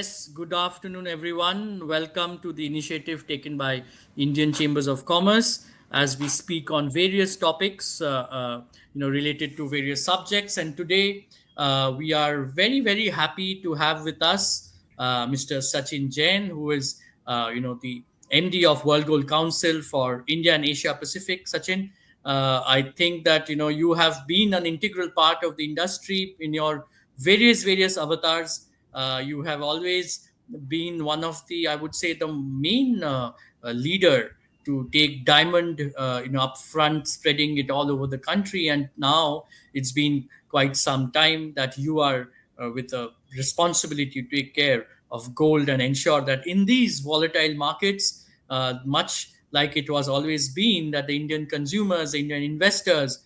Yes, good afternoon, everyone. Welcome to the initiative taken by Indian Chambers of Commerce as we speak on various topics, related to various subjects. And today, we are very, very happy to have with us Mr. Sachin Jain, who is, the MD of World Gold Council for India and Asia Pacific. Sachin, I think that you have been an integral part of the industry in your various avatars. You have always been one of the, I would say, the main leader to take diamond, up front, spreading it all over the country. And now it's been quite some time that you are with a responsibility to take care of gold and ensure that in these volatile markets, much like it was always been that the Indian consumers, the Indian investors,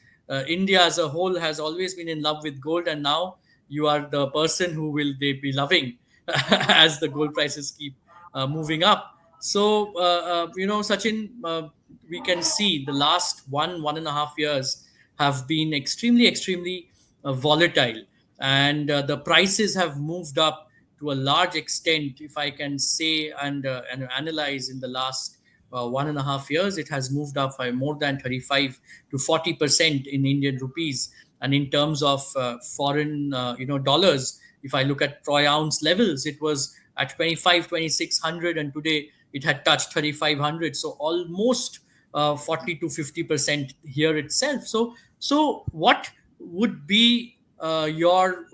India as a whole has always been in love with gold, and now you are the person who will they be loving as the gold prices keep moving up. So, Sachin, we can see the last 1.5 years have been extremely volatile, and the prices have moved up to a large extent, if I can say and analyze in the last 1.5 years. It has moved up by more than 35 to 40% in Indian rupees, and in terms of foreign dollars, if I look at troy ounce levels, it was at 25 2600, and today it had touched 3500, so almost 40 to 50% here itself. So what would be your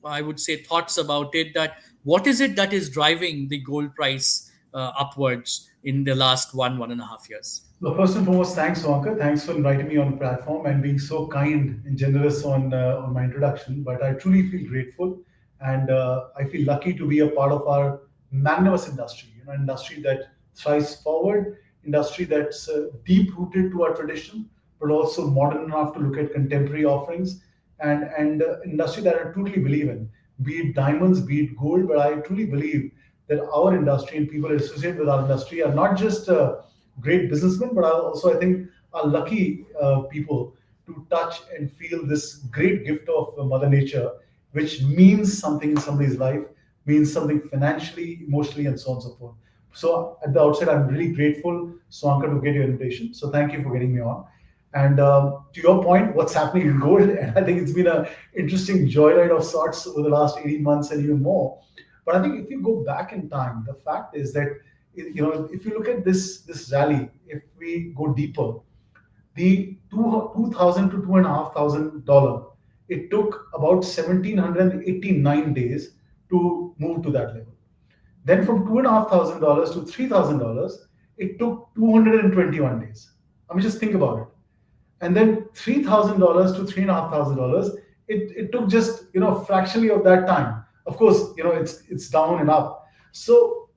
I would say thoughts about it, that what is it that is driving the gold price upwards in the last 1.5 years? Well, first and foremost, thanks, Suvankar. Thanks for inviting me on the platform and being so kind and generous on my introduction. But I truly feel grateful, and I feel lucky to be a part of our magnanimous industry. Industry that thrives forward, industry that's deep rooted to our tradition, but also modern enough to look at contemporary offerings, and industry that I truly believe in. Be it diamonds, be it gold, but I truly believe that our industry and people associated with our industry are not just great businessmen, but are also, I think, are lucky people to touch and feel this great gift of Mother Nature, which means something in somebody's life, means something financially, emotionally, and so on and so forth. So at the outset, I'm really grateful, Swankar, to get your invitation. So thank you for getting me on. And to your point, what's happening in gold? And I think it's been an interesting joyride of sorts over the last 18 months and even more. But I think if you go back in time, the fact is that if you look at this rally, if we go deeper, the 2,000 to $2,500, it took about 1,789 days to move to that level. Then from $2,500 to $3,000, it took 221 days. I mean, just think about it. And then $3,000 to $3,500, it took just fractionally of that time. Of course, it's down and up. So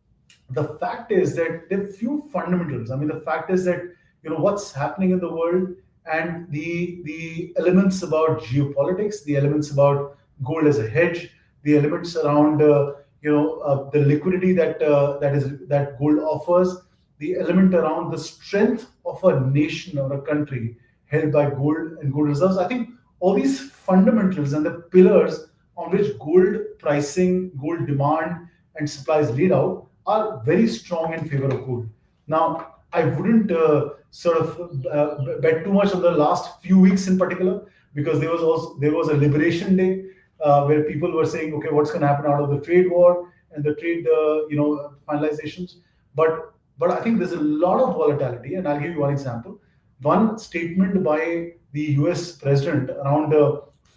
the fact is that there are few fundamentals. I mean, the fact is that what's happening in the world, and the elements about geopolitics, the elements about gold as a hedge, the elements around the liquidity that gold offers, the element around the strength of a nation or a country held by gold and gold reserves. I think all these fundamentals and the pillars on which gold pricing, gold demand, and supply is laid out are very strong in favor of gold. Now, I wouldn't sort of bet too much on the last few weeks in particular, because there was a liberation day where people were saying, okay, what's going to happen out of the trade war and the trade finalizations. But I think there's a lot of volatility, and I'll give you one example. One statement by the U.S. president around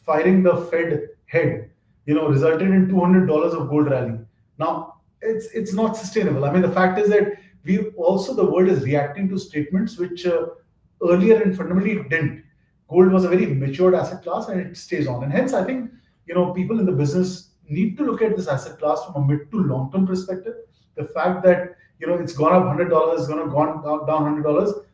firing the Fed head, resulted in $200 of gold rally. Now, it's not sustainable. I mean, the fact is that the world is reacting to statements which earlier and fundamentally didn't. Gold was a very matured asset class, and it stays on. And hence, I think people in the business need to look at this asset class from a mid to long term perspective. The fact that it's gone up $100, it's gone down $100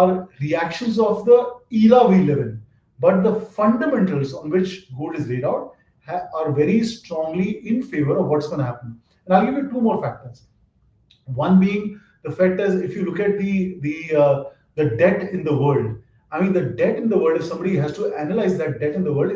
are reactions of the era we live in. But the fundamentals on which gold is laid out are very strongly in favor of what's going to happen. And I'll give you two more factors. One being the fact is, if you look at the debt in the world, I mean, the debt in the world, if somebody has to analyze that debt in the world,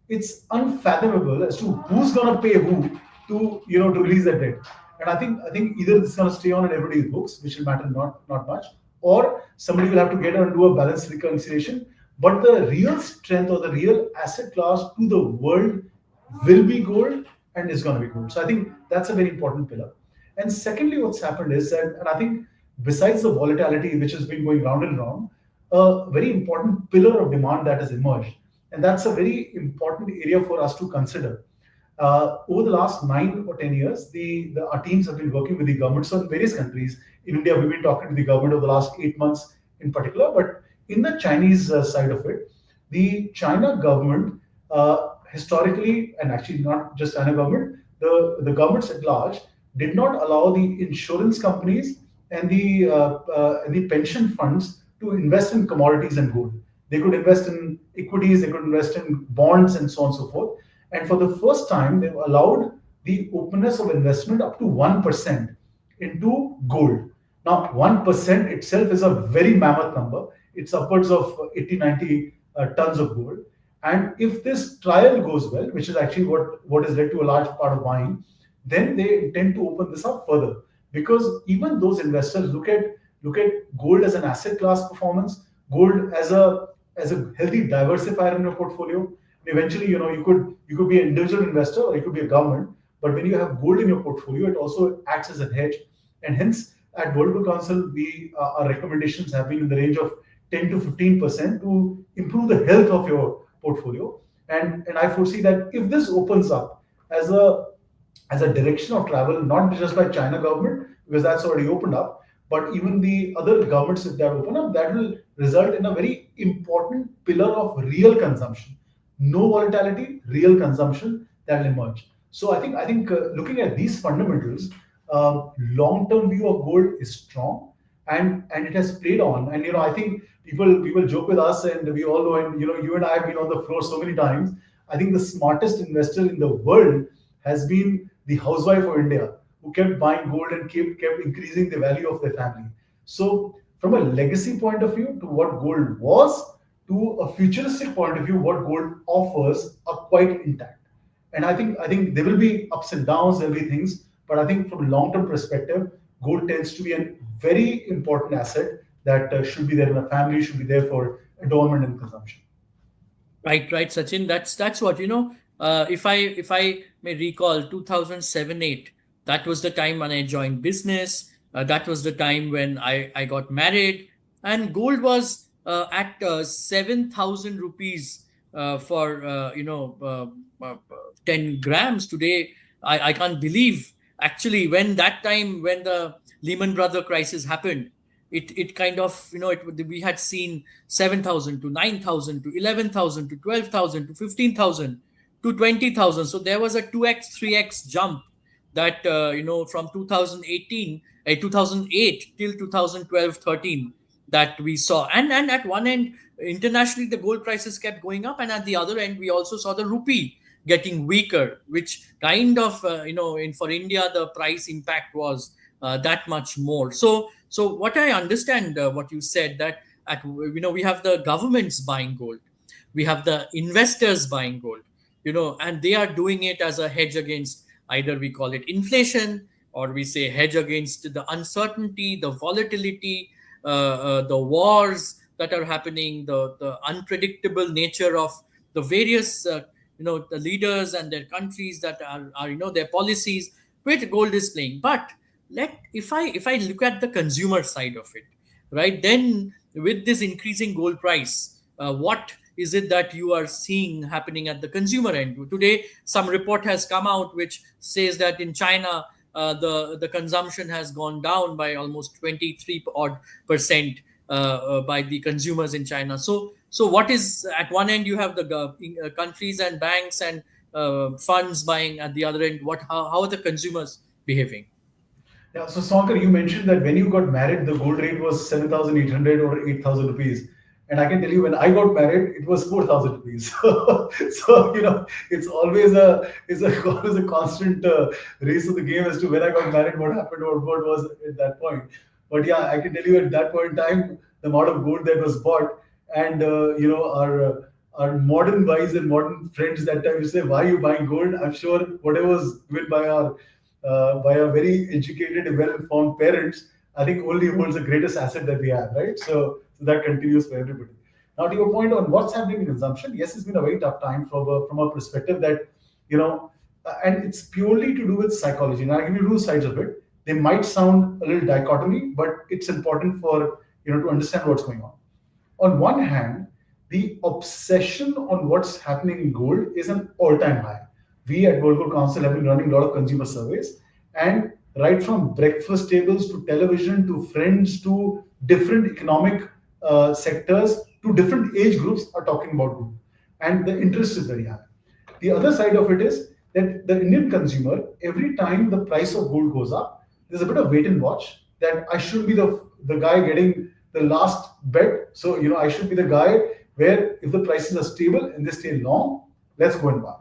it's unfathomable as to who's going to pay who to release that debt. And I think either this is going to stay on in everybody's books, which will matter not much, or somebody will have to get and do a balanced reconciliation. But the real strength or the real asset class to the world will be gold, and is going to be gold. So I think that's a very important pillar. And secondly, what's happened is that, and I think besides the volatility which has been going round and round, a very important pillar of demand that has emerged. And that's a very important area for us to consider. Over the last 9 or 10 years, our teams have been working with the governments of various countries. In India, we've been talking to the government over the last 8 months in particular, but in the Chinese side of it, the China government, historically, and actually not just China government, the governments at large did not allow the insurance companies and the pension funds to invest in commodities and gold. They could invest in equities, they could invest in bonds, and so on and so forth. And for the first time, they've allowed the openness of investment up to 1% into gold. Now, 1% itself is a very mammoth number. It's upwards of 80, 90 tons of gold. And if this trial goes well, which is actually what has led to a large part of buying, then they intend to open this up further. Because even those investors look at gold as an asset class performance, gold as a healthy diversifier in your portfolio. And eventually, you could be an individual investor or it could be a government. But when you have gold in your portfolio, it also acts as a hedge. And hence, at World Gold Council, our recommendations have been in the range of 10 to 15% to improve the health of your portfolio. And I foresee that if this opens up as a direction of travel, not just by China government, because that's already opened up, but even the other governments, if that open up, that will result in a very important pillar of real consumption. No volatility, real consumption that will emerge. So I think looking at these fundamentals, long-term view of gold is strong, and it has played on. And I think people joke with us, and we all know, and you and I have been on the floor so many times. I think the smartest investor in the world has been the housewife of India, who kept buying gold and kept increasing the value of their family. So, from a legacy point of view, to what gold was, to a futuristic point of view, what gold offers are quite intact. And I think there will be ups and downs, there will be things, but I think from a long-term perspective, gold tends to be a very important asset that should be there in a family, should be there for adornment and consumption. Right, Sachin. That's what If I may recall, 2007-8. That was the time when I joined business. That was the time when I got married, and gold was at 7,000 rupees for 10 grams. Today, I can't believe, actually, when that time when the Lehman Brother crisis happened, it kind of, we had seen 7,000 to 9,000 to 11,000 to 12,000 to 15,000 to 20,000. So there was a 2x 3x jump, that from 2018 2008 till 2012 13, that we saw. And at one end, internationally, the gold prices kept going up, and at the other end, we also saw the rupee getting weaker, which kind of, in for India, the price impact was that much more. So what I understand, what you said, that we have the governments buying gold, we have the investors buying gold, and they are doing it as a hedge against, either we call it inflation, or we say hedge against the uncertainty, the volatility, the wars that are happening, the unpredictable nature of the various the leaders and their countries, that are their policies, which gold is playing. But let if I look at the consumer side of it, right, then with this increasing gold price, what is it that you are seeing happening at the consumer end today? Some report has come out which says that in China, the consumption has gone down by almost 23 odd percent by the consumers in China. So what is, at one end you have the countries and banks and funds buying, at the other end, how are the consumers behaving? Yeah, so Sankar, you mentioned that when you got married, the gold rate was 7,800 or 8,000 rupees. And I can tell you, when I got married, it was 4,000 rupees. So it's always a constant race of the game as to when I got married, what happened, or what was at that point. But yeah, I can tell you, at that point in time, the amount of gold that was bought, and our modern buys and modern friends that time you say, why are you buying gold? I'm sure whatever was given by our very educated and well-informed parents, I think only holds the greatest asset that we have, right? So that continues for everybody. Now, to your point on what's happening in consumption, yes, it's been a very tough time from a perspective that, and it's purely to do with psychology. Now, I'll give you two sides of it. They might sound a little dichotomy, but it's important for to understand what's going on. On one hand, the obsession on what's happening in gold is an all-time high. We at World Gold Council have been running a lot of consumer surveys, and right from breakfast tables to television to friends to different economic sectors to different age groups are talking about gold, and the interest is very high. The other side of it is that the Indian consumer, every time the price of gold goes up, there's a bit of wait and watch that I should be the guy getting the last bet. So, I should be the guy where if the prices are stable and they stay long, let's go and buy.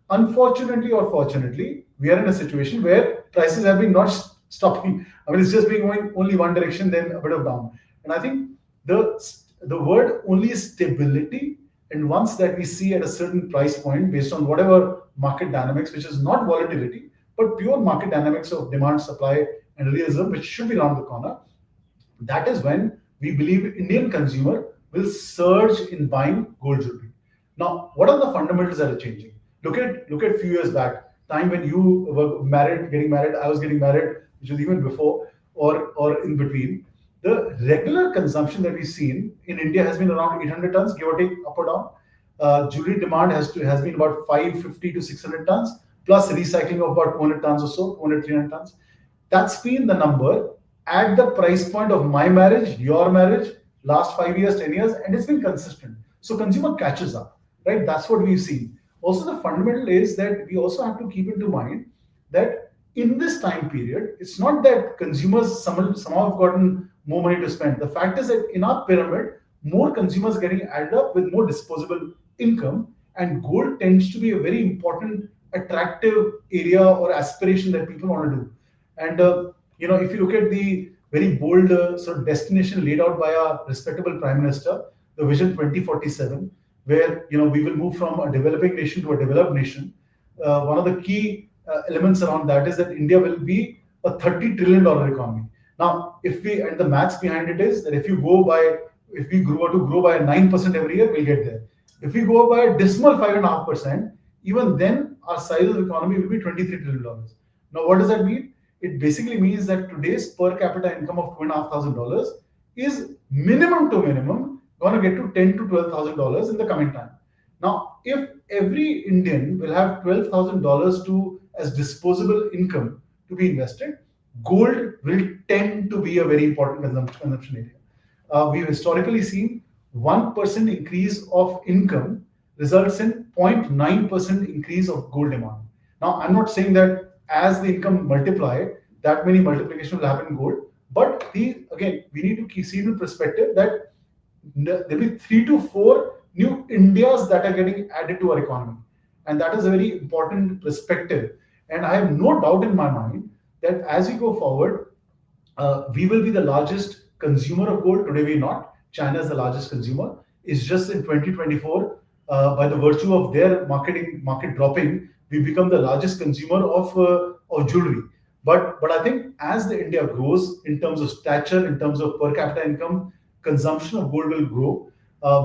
Unfortunately or fortunately, we are in a situation where prices have been not stopping. I mean, it's just been going only one direction, then a bit of down. And I think the the word only is stability. And once that we see at a certain price point based on whatever market dynamics, which is not volatility, but pure market dynamics of demand, supply, and realism, which should be around the corner, that is when we believe Indian consumer will surge in buying gold jewelry. Now, what are the fundamentals that are changing? Look at a few years back, time when you were married, getting married, I was getting married, which was even before or in between. The regular consumption that we've seen in India has been around 800 tons, give or take, up or down. Jewelry demand has been about 550 to 600 tons, plus recycling of about 200 tons or so, 200, 300 tons. That's been the number at the price point of my marriage, your marriage, last 5 years, 10 years, and it's been consistent. So consumer catches up, right? That's what we've seen. Also, the fundamental is that we also have to keep into mind that in this time period, it's not that consumers somehow have gotten more money to spend. The fact is that in our pyramid, more consumers getting added up with more disposable income, and gold tends to be a very important, attractive area or aspiration that people want to do. And if you look at the very bold sort of destination laid out by our respectable Prime Minister, the Vision 2047, where we will move from a developing nation to a developed nation. One of the key elements around that is that India will be a $30 trillion economy. Now, if we and the maths behind it is that if we grow to grow by 9% every year, we'll get there. If we go by a dismal 5.5%, even then our size of the economy will be $23 trillion. Now, what does that mean? It basically means that today's per capita income of $2,500 is minimum to minimum going to get to $10,000 to $12,000 in the coming time. Now, if every Indian will have $12,000 to as disposable income to be invested, gold will tend to be a very important consumption area. We've historically seen 1% increase of income results in 0.9% increase of gold demand. Now, I'm not saying that as the income multiply, that many multiplication will happen in gold, but we need to keep seeing in perspective that there'll be 3 to 4 new Indias that are getting added to our economy. And that is a very important perspective. And I have no doubt in my mind that as we go forward, we will be the largest consumer of gold. Today we're not. China is the largest consumer. It's just in 2024, by the virtue of their market dropping, we become the largest consumer of jewelry. But I think as the India grows in terms of stature, in terms of per capita income, consumption of gold will grow.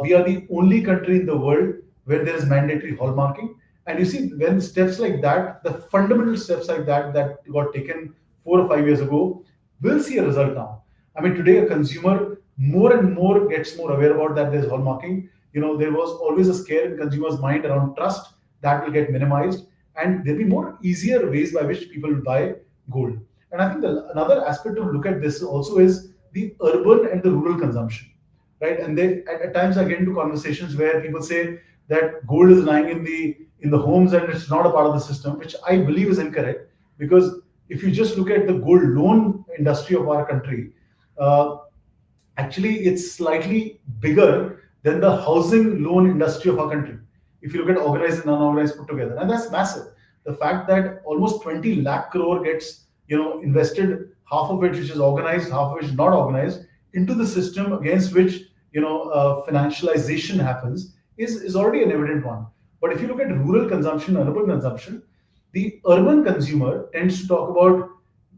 We are the only country in the world where there is mandatory hallmarking. And you see, when steps like that, the fundamental steps like that got taken 4 or 5 years ago, will see a result now. I mean, today a consumer more and more gets more aware about that there's hallmarking. There was always a scare in consumers' mind around trust that will get minimized, and there'll be more easier ways by which people will buy gold. And I think another aspect to look at this also is the urban and the rural consumption, right? And they at times I get into conversations where people say that gold is lying in the homes and it's not a part of the system, which I believe is incorrect. Because if you just look at the gold loan industry of our country, uh, actually it's slightly bigger than the housing loan industry of our country. If you look at organized and unorganized put together, and that's massive. The fact that almost 20 lakh crore gets invested, half of it which is organized, half of which is not organized, into the system against which financialization happens is already an evident one. But if you look at rural consumption, urban consumption, the urban consumer tends to talk about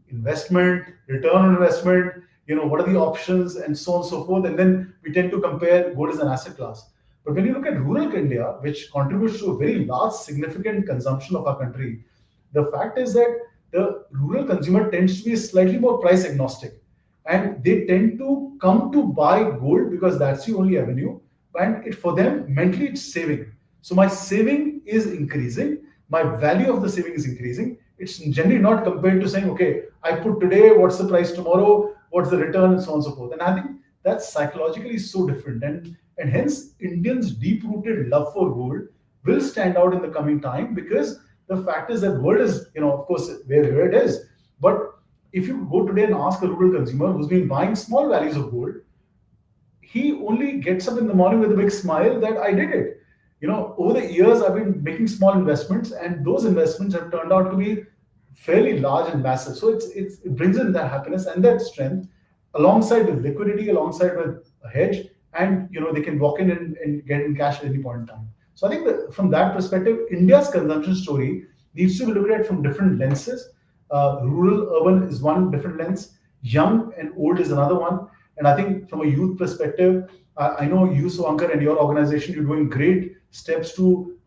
investment, return on investment, what are the options, and so on and so forth. And then we tend to compare gold as an asset class. But when you look at rural India, which contributes to a very large, significant consumption of our country, the fact is that the rural consumer tends to be slightly more price agnostic, and they tend to come to buy gold because that's the only avenue. And for them, mentally, it's saving. So my saving is increasing, my value of the saving is increasing. It's generally not compared to saying, okay, I put today, what's the price tomorrow, what's the return, and so on and so forth. And I think that's psychologically so different. And hence, Indians' deep rooted love for gold will stand out in the coming time, because the fact is that world is, of course, where it is. But if you go today and ask a rural consumer who's been buying small values of gold, he only gets up in the morning with a big smile that I did it. Over the years, I've been making small investments, and those investments have turned out to be fairly large and massive. So it brings in that happiness and that strength, alongside with liquidity, alongside with a hedge, and they can walk in and get in cash at any point in time. So I think that from that perspective, India's consumption story needs to be looked at from different lenses. Rural, urban is one different lens. Young and old is another one. And I think from a youth perspective, I know you, Suvankar, and your organization, you're doing great steps to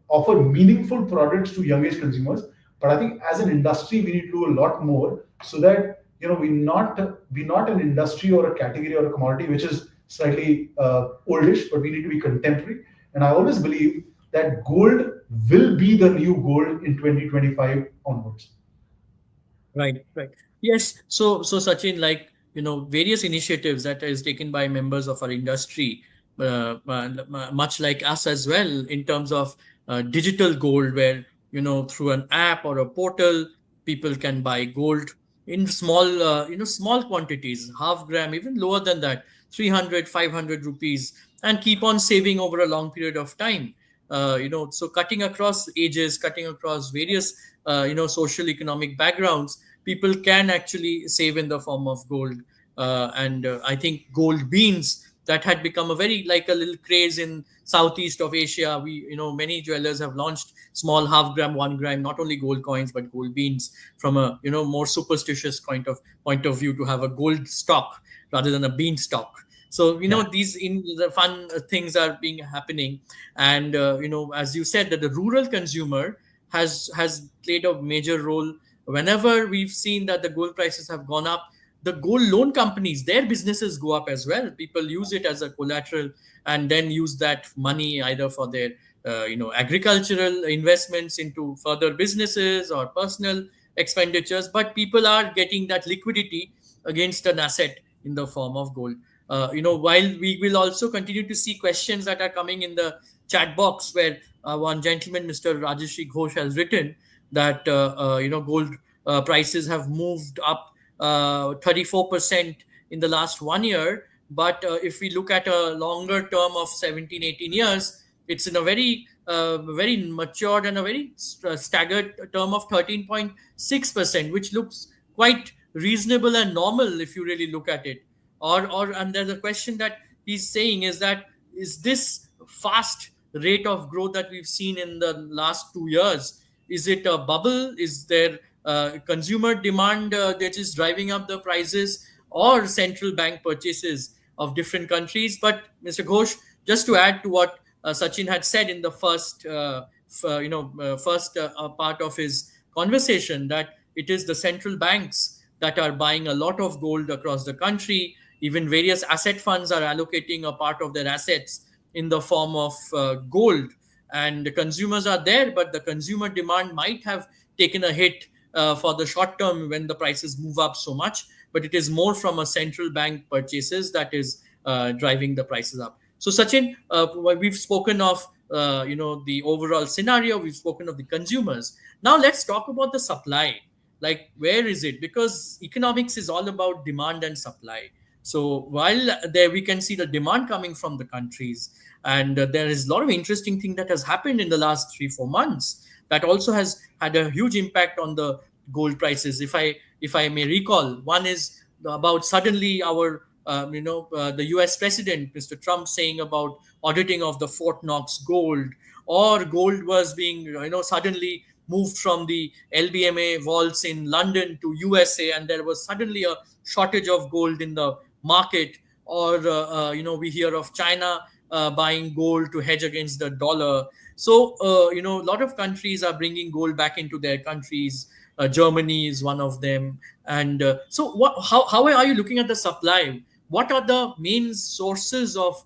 offer meaningful products to young age consumers. But I think as an industry, we need to do a lot more, so that we're not an industry or a category or a commodity which is slightly oldish, but we need to be contemporary. And I always believe that gold will be the new gold in 2025 onwards. Right, right. Yes. So Sachin, like, various initiatives that is taken by members of our industry, much like us as well, in terms of digital gold, where, through an app or a portal, people can buy gold in small, small quantities, half gram, even lower than that, 300, 500 rupees, and keep on saving over a long period of time. So cutting across ages, cutting across various, social economic backgrounds, people can actually save in the form of gold. And I think gold beans, that had become a very, like, a little craze in southeast of Asia. Many jewelers have launched small half gram, 1 gram, not only gold coins but gold beans, from a, more superstitious point of view, to have a gold stock rather than a bean stock. So, Yeah. these in the fun things are being happening. And as you said, that the rural consumer has played a major role. Whenever we've seen that the gold prices have gone up, the gold loan companies, their businesses go up as well. People use it as a collateral, and then use that money either for their agricultural investments into further businesses or personal expenditures. But people are getting that liquidity against an asset in the form of gold. While we will also continue to see questions that are coming in the chat box, where one gentleman, Mr. Rajeshri Ghosh, has written that gold prices have moved up 34% in the last 1 year. But if we look at a longer term of 17, 18 years, it's in a very matured and a very staggered term of 13.6%, which looks quite reasonable and normal if you really look at it. And there's a question that he's saying, is that, is this fast rate of growth that we've seen in the last 2 years, is it a bubble? Is there consumer demand that is driving up the prices, or central bank purchases of different countries? But Mr. Ghosh, just to add to what Sachin had said in the first part of his conversation, that it is the central banks that are buying a lot of gold across the country. Even various asset funds are allocating a part of their assets in the form of gold. And the consumers are there, but the consumer demand might have taken a hit for the short term when the prices move up so much. But it is more from a central bank purchases that is driving the prices up. So Sachin, we've spoken of the overall scenario. We've spoken of the consumers. Now let's talk about the supply. Like, where is it? Because economics is all about demand and supply. So while there we can see the demand coming from the countries, and there is a lot of interesting thing that has happened in the last 3 4 months, that also has had a huge impact on the gold prices. If I may recall, one is about, suddenly our the US president, Mr. Trump, saying about auditing of the Fort Knox gold, or gold was being, suddenly moved from the LBMA vaults in London to USA, and there was suddenly a shortage of gold in the market. Or, we hear of China buying gold to hedge against the dollar. So, a lot of countries are bringing gold back into their countries. Germany is one of them. And so, how are you looking at the supply? What are the main sources of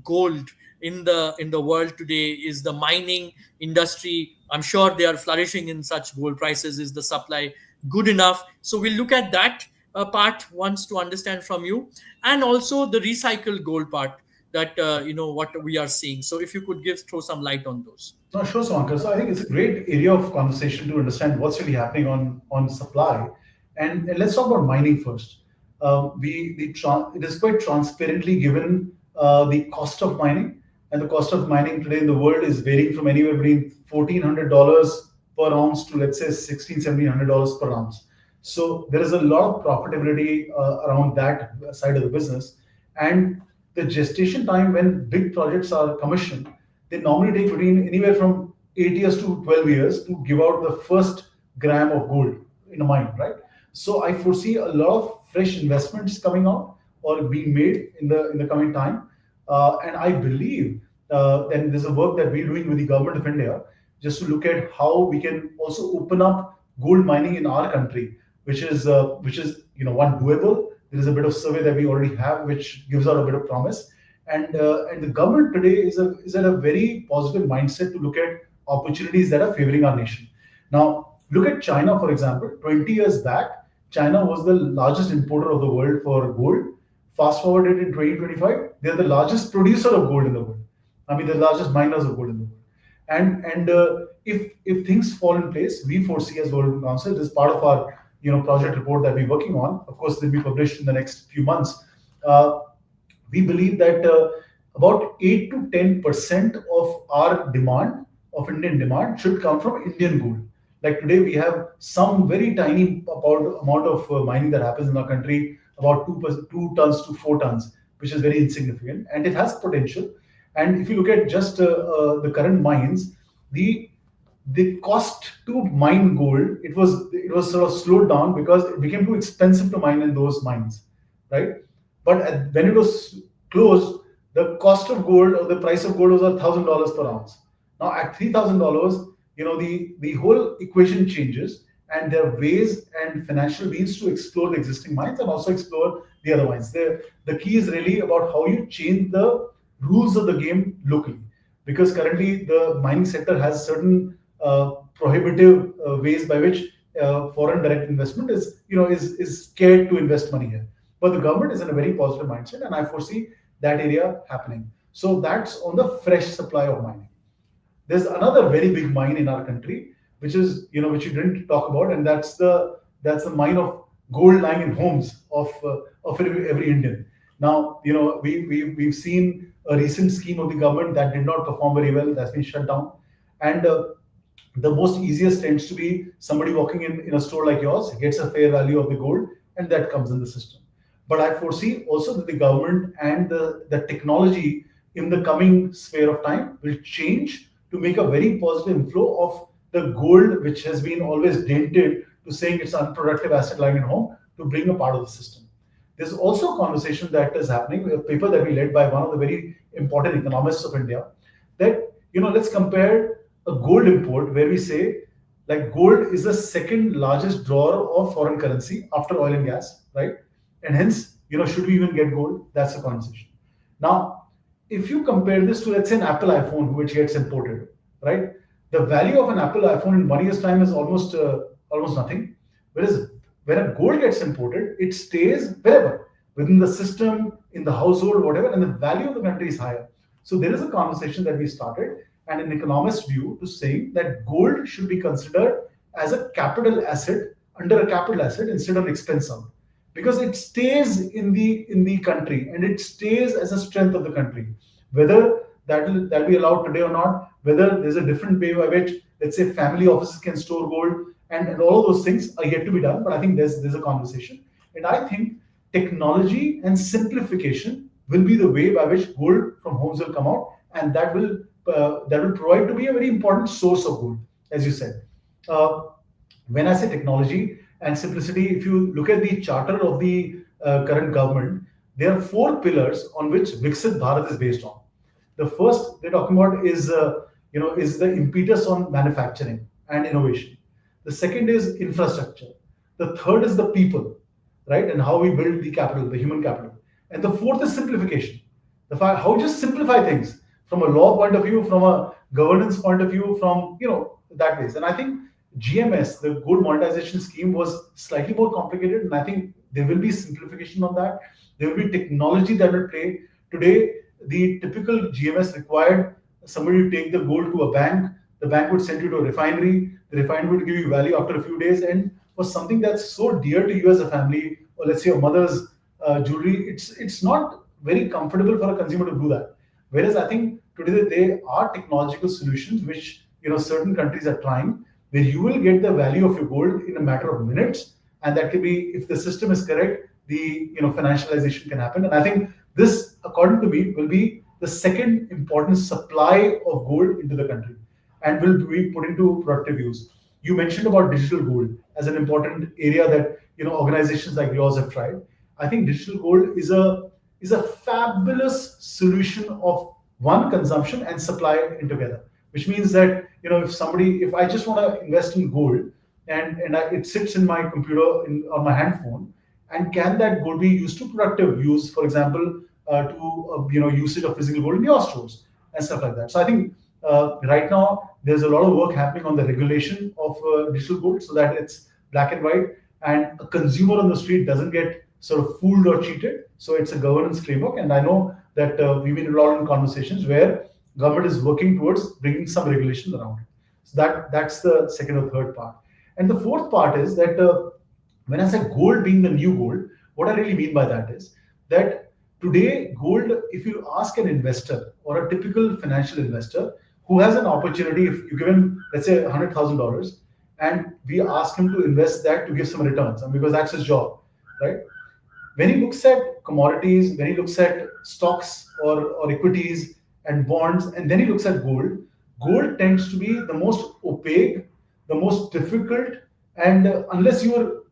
gold in the world today? Is the mining industry, I'm sure they are flourishing in such gold prices. Is the supply good enough? So we'll look at that part once, to understand from you, and also the recycled gold part, that what we are seeing. So if you could throw some light on those. No, sure, Suvankar. So I think it's a great area of conversation to understand what's really happening on supply, and let's talk about mining first. It is quite transparently given the cost of mining, and the cost of mining today in the world is varying from anywhere between $1,400 per ounce to, let's say, $1,700 per ounce. So there is a lot of profitability around that side of the business, and the gestation time when big projects are commissioned, they normally take between anywhere from 8 years to 12 years to give out the first gram of gold in a mine, right? So I foresee a lot of fresh investments coming out or being made in the coming time, and I believe then there's a work that we're doing with the government of India just to look at how we can also open up gold mining in our country, which is one doable. There is a bit of survey that we already have, which gives out a bit of promise, and the government today is at a very positive mindset to look at opportunities that are favoring our nation. Now, look at China, for example. 20 years back, China was the largest importer of the world for gold. Fast forwarded in 2025, they're the largest producer of gold in the world. I mean, the largest miners of gold in the world. And if things fall in place, we foresee as Golden Council, this is part of our project report that we're working on. Of course, they'll be published in the next few months. Uh, we believe that about 8 to 10% of our demand, of Indian demand, should come from Indian gold. Like today, we have some very tiny amount of mining that happens in our country, about 2 tons to 4 tons, which is very insignificant, and it has potential. And if you look at just the current mines, the the cost to mine gold, it was sort of slowed down because it became too expensive to mine in those mines, right? But when it was closed, the cost of gold or the price of gold was $1,000 per ounce. Now at $3,000, the whole equation changes, and there are ways and financial means to explore the existing mines and also explore the other mines. The key is really about how you change the rules of the game locally, because currently the mining sector has certain prohibitive ways by which foreign direct investment is scared to invest money here. But the government is in a very positive mindset, and I foresee that area happening. So that's on the fresh supply of mining. There's another very big mine in our country, which you didn't talk about, and that's the mine of gold lying in homes of every Indian. Now, we've seen a recent scheme of the government that did not perform very well. That's been shut down, and the most easiest tends to be somebody walking in a store like yours gets a fair value of the gold, and that comes in the system. But I foresee also that the government and the technology in the coming sphere of time will change to make a very positive inflow of the gold, which has been always dented to saying it's an unproductive asset lying at home, to bring a part of the system. There's also a conversation that is happening, a paper that we led by one of the very important economists of India, that let's compare a gold import where we say like gold is the second largest drawer of foreign currency after oil and gas, right? And hence, should we even get gold? That's a conversation. Now, if you compare this to, let's say, an Apple iPhone which gets imported, right? The value of an Apple iPhone in 1 year's time is almost nothing. Whereas when a gold gets imported, it stays wherever within the system, in the household, whatever, and the value of the country is higher. So there is a conversation that we started, and an economist view to saying that gold should be considered as a capital asset under a capital asset instead of expense out, because it stays in the country and it stays as a strength of the country. Whether that'll be allowed today or not, whether there's a different way by which, let's say, family offices can store gold, and all of those things are yet to be done. But I think there's a conversation, and I think technology and simplification will be the way by which gold from homes will come out, and that will provide to be a very important source of gold, as you said. Uh, when I say technology and simplicity, if you look at the charter of the current government, there are four pillars on which Viksit Bharat is based on. The first they're talking about is is the impetus on manufacturing and innovation. The second is infrastructure. The third is the people, right, and how we build the capital, the human capital. And the fourth is simplification. The fact how you just simplify things from a law point of view, from a governance point of view, from that ways. And I think GMS, the gold monetization scheme, was slightly more complicated, and I think there will be simplification on that. There will be technology that will play. Today, the typical GMS required somebody to take the gold to a bank. The bank would send you to a refinery. The refinery would give you value after a few days. And for something that's so dear to you as a family, or let's say your mother's jewelry, it's not very comfortable for a consumer to do that. Whereas I think today there are technological solutions which certain countries are trying, where you will get the value of your gold in a matter of minutes, and that can be, if the system is correct, the financialization can happen. And I think this, according to me, will be the second important supply of gold into the country, and will be put into productive use. You mentioned about digital gold as an important area that organizations like yours have tried. I think digital gold is a fabulous solution of one, consumption, and supply in together. Which means that if I just want to invest in gold, it sits in my computer, on my hand phone, and can that gold be used to productive use, for example, to usage of physical gold in your stores and stuff like that. So I think right now there's a lot of work happening on the regulation of digital gold, so that it's black and white, and a consumer on the street doesn't get sort of fooled or cheated. So it's a governance framework, and I know that we've been involved in conversations where government is working towards bringing some regulation around it. So that's the second or third part. And the fourth part is that when I say gold being the new gold, what I really mean by that is that today gold, if you ask an investor or a typical financial investor who has an opportunity, if you give him, let's say, $100,000, and we ask him to invest that to give some returns, and because that's his job, right? When he looks at commodities, when he looks at stocks or equities and bonds, and then he looks at gold, gold tends to be the most opaque, the most difficult, and unless you're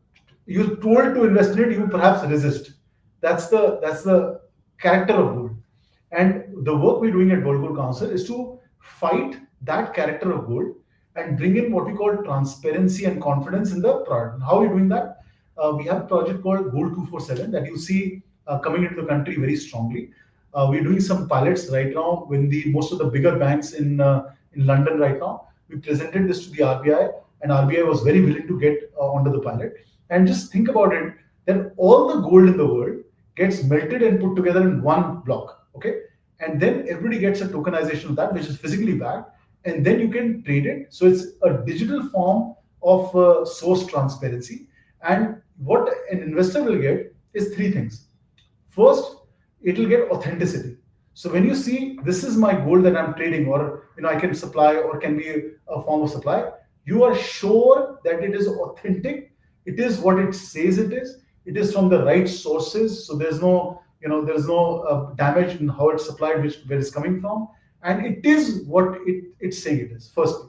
told to invest in it, you perhaps resist. That's the character of gold. And the work we're doing at World Gold Council is to fight that character of gold and bring in what we call transparency and confidence in the product. And how are we doing that? We have a project called Gold 247 that you see coming into the country very strongly. We're doing some pilots right now with most of the bigger banks in London right now. We presented this to the RBI, and RBI was very willing to get onto the pilot. And just think about it, that all the gold in the world gets melted and put together in one block, okay? And then everybody gets a tokenization of that, which is physically backed, and then you can trade it. So it's a digital form of source transparency. And what an investor will get is three things. First, it will get authenticity. So when you see this is my gold that I'm trading, or I can supply, or can be a form of supply, you are sure that it is authentic. It is what it says it is. It is from the right sources. So there's no damage in how it's supplied, where it's coming from, and it is what it's saying it is. Firstly.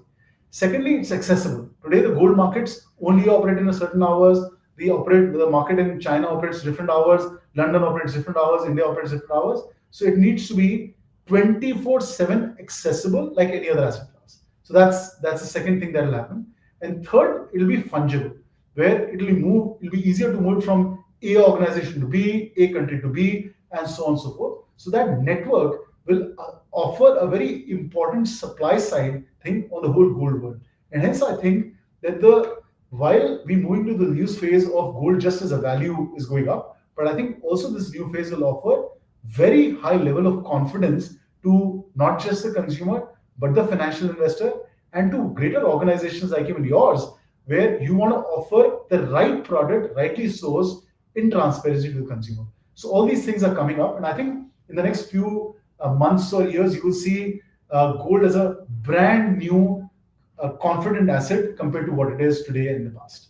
Secondly, it's accessible. Today, the gold markets only operate in a certain hours. The market in China operates different hours. London operates different hours. India operates different hours. So it needs to be 24/7 accessible like any other asset class. So that's the second thing that will happen. And third, it'll be fungible, where it'll be easier to move from A organization to B, A country to B, and so on and so forth. So that network will offer a very important supply side thing on the whole gold world. And hence I think that while we moving to the new phase of gold just as a value is going up, but I think also this new phase will offer very high level of confidence to not just the consumer, but the financial investor, and to greater organizations like even yours, where you want to offer the right product, rightly sourced, in transparency to the consumer. So all these things are coming up, and I think in the next few months or years, you will see gold as a brand new, confident asset compared to what it is today and in the past.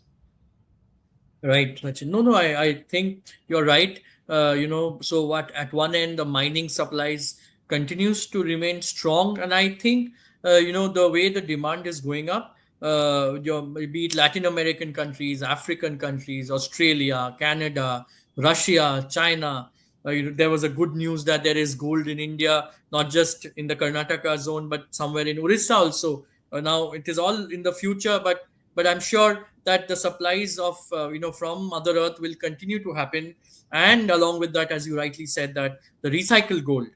Right, Sachin. No, no, I think you're right. So what at one end, the mining supplies continues to remain strong, and I think, the way the demand is going up, be it Latin American countries, African countries, Australia, Canada, Russia, China. There was a good news that there is gold in India, not just in the Karnataka zone, but somewhere in Orissa also. Now it is all in the future, but I'm sure that the supplies of from Mother Earth will continue to happen, and along with that, as you rightly said, that the recycled gold,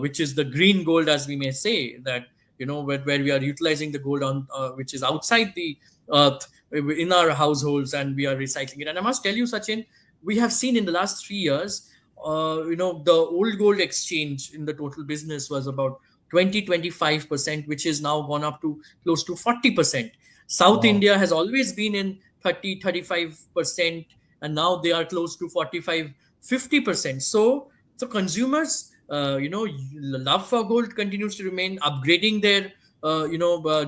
which is the green gold, as we may say, that where we are utilizing the gold on which is outside the earth in our households, and we are recycling it. And I must tell you, Sachin, we have seen in the last 3 years, the old gold exchange in the total business was about 20-25%, which is now gone up to close to 40%. South Wow. India has always been in 30-35%, and now they are close to 45-50%. So consumers, love for gold continues to remain, upgrading their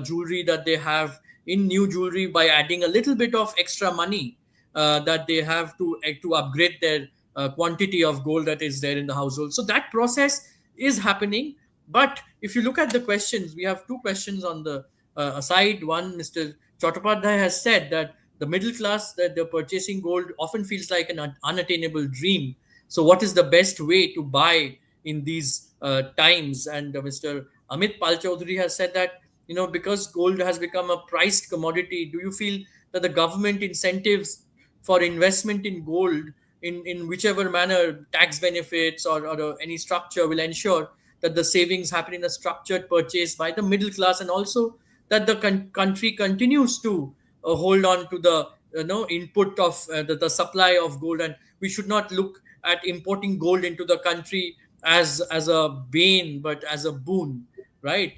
jewelry that they have in new jewelry by adding a little bit of extra money that they have to upgrade their quantity of gold that is there in the household. So that process is happening. But if you look at the questions, we have two questions on the aside. One, Mr. Chattopadhyay has said that the middle class, that they're purchasing gold often feels like an unattainable dream. So, what is the best way to buy in these times? And Mr. Amit Palchaudhary has said that, because gold has become a priced commodity, do you feel that the government incentives for investment in gold, in whichever manner, tax benefits or any structure, will ensure that the savings happen in a structured purchase by the middle class, and also that the country continues to hold on to the input of the supply of gold, and we should not look at importing gold into the country as a bane, but as a boon, right?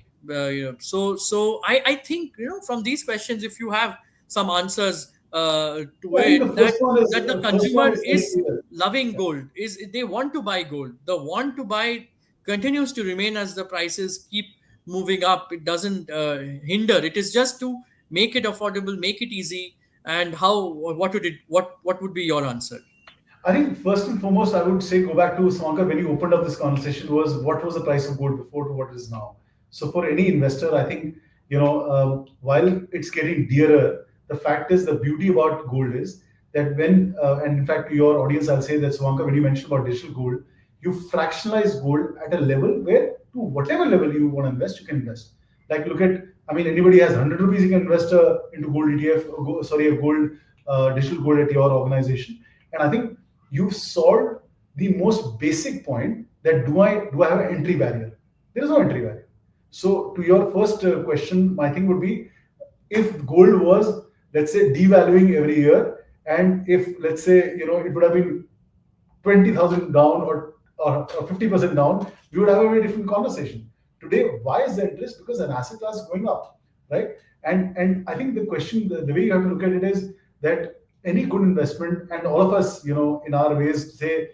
So I think, from these questions, if you have some answers to I think the it, first that one is that the first one consumer is very is clear. loving gold, is they want to buy gold, the want to buy continues to remain as the prices keep moving up. It doesn't hinder. It is just to make it affordable, make it easy. And how, what would be your answer? I think first and foremost, I would say go back to Suvankar when you opened up this conversation was what was the price of gold before to what it is now. So for any investor, I think while it's getting dearer, the fact is the beauty about gold is that and in fact to your audience, I'll say that Suvankar, when you mentioned about digital gold, you fractionalize gold at a level where to whatever level you want to invest, you can invest. Like look at, I mean, anybody has 100 rupees, you can invest into gold ETF, sorry, a gold digital gold at your organization. And I think you've solved the most basic point that do I have an entry barrier? There is no entry barrier. So to your first question, my thing would be if gold was, let's say, devaluing every year, and if let's say it would have been 20,000 down or 50% down, we would have a very different conversation. Today, why is the interest? Because an asset class is going up, right? And I think the question, the way you have to look at it is that any good investment, and all of us, in our ways say,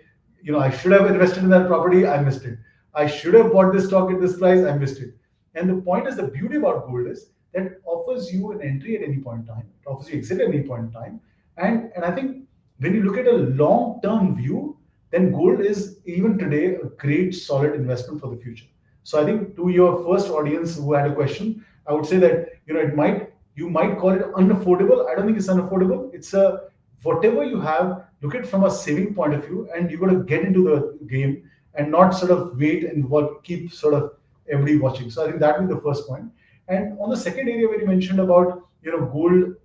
I should have invested in that property, I missed it. I should have bought this stock at this price, I missed it. And the point is, the beauty about gold is that it offers you an entry at any point in time, it offers you exit at any point in time. And I think when you look at a long term view, then gold is even today a great solid investment for the future. So I think to your first audience who had a question, I would say that it might you might call it unaffordable. I don't think it's unaffordable. It's a whatever you have, look at it from a saving point of view, and you got to get into the game and not sort of wait and what keep sort of everybody watching. So I think that would be the first point. And on the second area where you mentioned about gold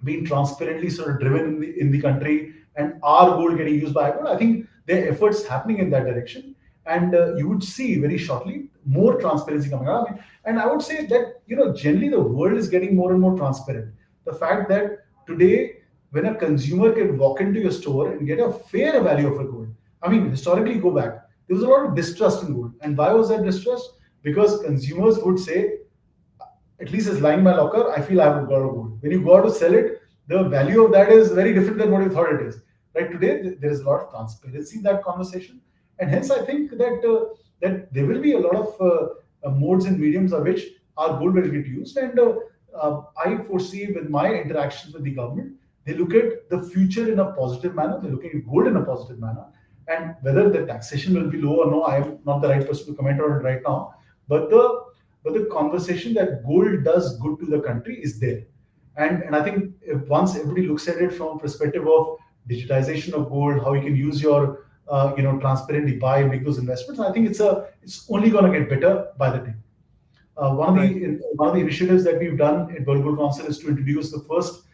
being transparently sort of driven in the country and our gold getting used by everyone, I think there are efforts happening in that direction. And you would see very shortly more transparency coming out. I mean, and I would say that, generally the world is getting more and more transparent. The fact that today, when a consumer can walk into your store and get a fair value of a gold, I mean, historically, go back, there was a lot of distrust in gold. And why was that distrust? Because consumers would say, at least it's lying in my locker, I feel I have got a gold. When you go out to sell it, the value of that is very different than what you thought it is. Right today, there is a lot of transparency in that conversation, and hence I think that there will be a lot of modes and mediums of which our gold will get used. And I foresee with my interactions with the government They look at the future in a positive manner. They're looking at gold in a positive manner. And whether the taxation will be low or no, I am not the right person to comment on it right now. But the conversation that gold does good to the country is there. And I think if once everybody looks at it from a perspective of digitization of gold, how you can use your transparently buy and make those investments, I think it's only going to get better by the day. Right. One of the initiatives that we've done at World Gold Council is to introduce the first